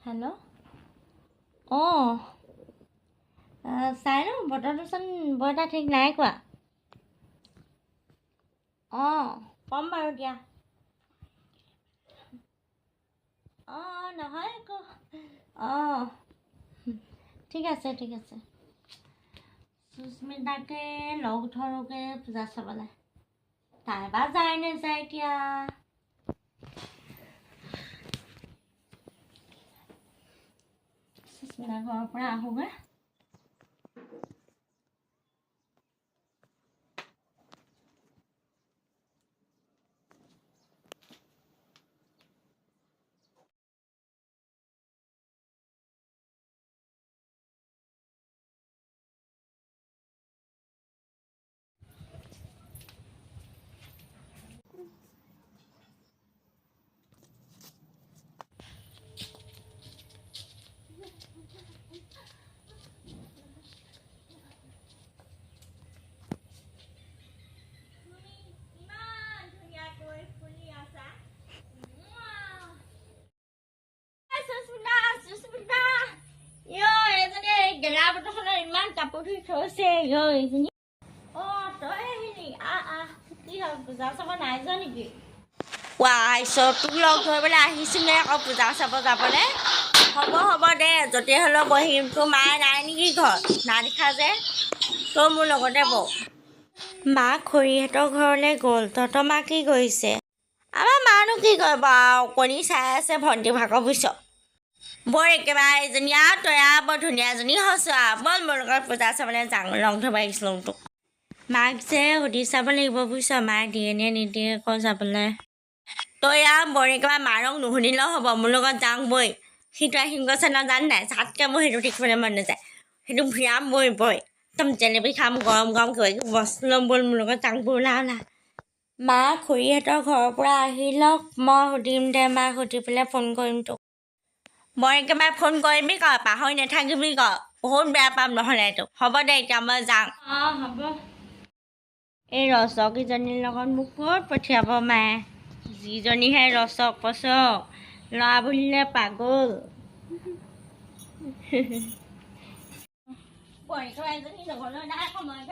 hello' অঁ চাই লওঁ বতৰটোচোন বৰ এটা ঠিক নাই কোৱা অঁ ক'ম বাৰু দিয়া অঁ নহয় একো অঁ ঠিক আছে সুস্মিতাকে লগ ধৰোঁগে পূজা চাবলৈ তাই বা যায় নেযায় এতিয়া সুস্মিতা ঘৰৰ পৰা আহোঁগৈ ইমান কাপোৰ ধুই থৈছে অঁ তই আহিলি কি হ'ল পূজা চাব নাই যোৱা নেকি তোক লগ ধৰিবলৈ আহিছিলে আকৌ পূজা চাব যাবলৈ হ'ব দে য'তে হ'লেও বহিম তোৰ মায়ে নাই নেকি ঘৰত না দেখা যে তই মোৰ লগতে বহ মা খুৰীহঁতৰ ঘৰলৈ গ'ল তহঁতৰ মা কি কৰিছে আমাৰ মানো কি কৰিব আৰু কণী চাই আছে ভণ্টি ভাগৰ বুইছ বৰ একেবাৰে এজনী তই বৰ ধুনীয়া এজনী হৈছ বল মোৰ লগত পূজা চাবলৈ যাওঁ ৰং ধৰিব আহিছিলোঁ তোক মাক যে সুধি চাব লাগিব বুজিছ মায়ে দিয়ে নে নিদিয়ে আকৌ যাবলৈ তই বৰ একেবাৰে মা ৰং নুশুনিলেও হ'ব মোৰ লগত যাওঁ বৈ সিটো আহিমগৈ আছে নাজান নাই চাতকৈ মোৰ সেইটো দেখিবলৈ মন নাযায় সেইটো ভিৰাম বৈ একদম জেলেপি খাম গৰম কিবা কিবি বস্তু ল'ম ব'ল মোৰ লগত যাওঁ ব'লা মা খুৰীহঁতৰ ঘৰৰ পৰা আহি লওক মই সুধিম দে মাক সুধি পেলাই ফোন কৰিম তোক মই একেবাৰে ফোন কৰিবি ক পাহৰি নাথাকিবি ক বহুত বেয়া পাম নহ'লে তোক হ'ব দে এতিয়া মই যাওঁ অঁ হ'ব এই ৰচকীজনীৰ লগত মোক ক'ত পঠিয়াব মায়ে যিজনীহে ৰচক পচক ল'ৰা বুলিলে পাগল এজনী লগলৈ নাই সময়